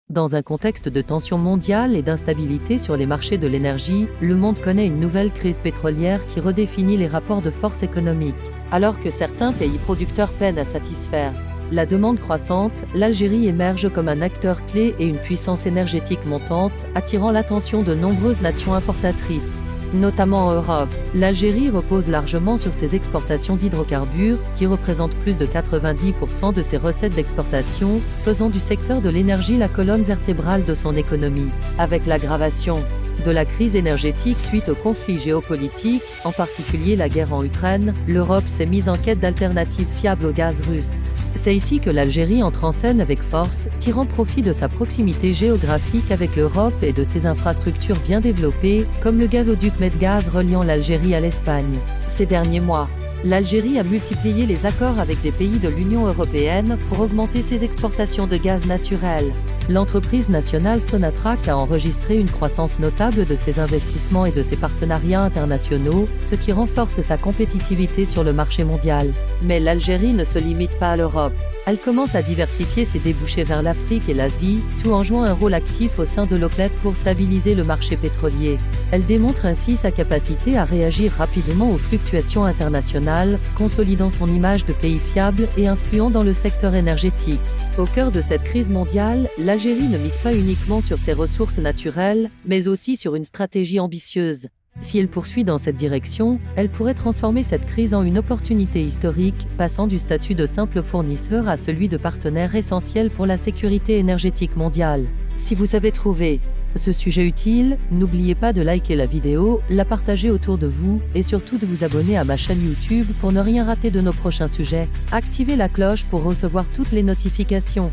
Dans un contexte de tension mondiale et d'instabilité sur les marchés de l'énergie, le monde connaît une nouvelle crise pétrolière qui redéfinit les rapports de force économiques. Alors que certains pays producteurs peinent à satisfaire la demande croissante, l'Algérie émerge comme un acteur clé et une puissance énergétique montante, attirant l'attention de nombreuses nations importatrices. Notamment en Europe, l'Algérie repose largement sur ses exportations d'hydrocarbures, qui représentent plus de 90% de ses recettes d'exportation, faisant du secteur de l'énergie la colonne vertébrale de son économie. Avec l'aggravation de la crise énergétique suite aux conflits géopolitiques, en particulier la guerre en Ukraine, l'Europe s'est mise en quête d'alternatives fiables au gaz russe. C'est ici que l'Algérie entre en scène avec force, tirant profit de sa proximité géographique avec l'Europe et de ses infrastructures bien développées, comme le gazoduc Medgaz reliant l'Algérie à l'Espagne. Ces derniers mois, l'Algérie a multiplié les accords avec les pays de l'Union européenne pour augmenter ses exportations de gaz naturel. L'entreprise nationale Sonatrach a enregistré une croissance notable de ses investissements et de ses partenariats internationaux, ce qui renforce sa compétitivité sur le marché mondial. Mais l'Algérie ne se limite pas à l'Europe. Elle commence à diversifier ses débouchés vers l'Afrique et l'Asie, tout en jouant un rôle actif au sein de l'OPEP pour stabiliser le marché pétrolier. Elle démontre ainsi sa capacité à réagir rapidement aux fluctuations internationales, consolidant son image de pays fiable et influent dans le secteur énergétique. Au cœur de cette crise mondiale, l'Algérie ne mise pas uniquement sur ses ressources naturelles, mais aussi sur une stratégie ambitieuse. Si elle poursuit dans cette direction, elle pourrait transformer cette crise en une opportunité historique, passant du statut de simple fournisseur à celui de partenaire essentiel pour la sécurité énergétique mondiale. Si vous avez trouvé ce sujet utile, n'oubliez pas de liker la vidéo, la partager autour de vous, et surtout de vous abonner à ma chaîne YouTube pour ne rien rater de nos prochains sujets. Activez la cloche pour recevoir toutes les notifications.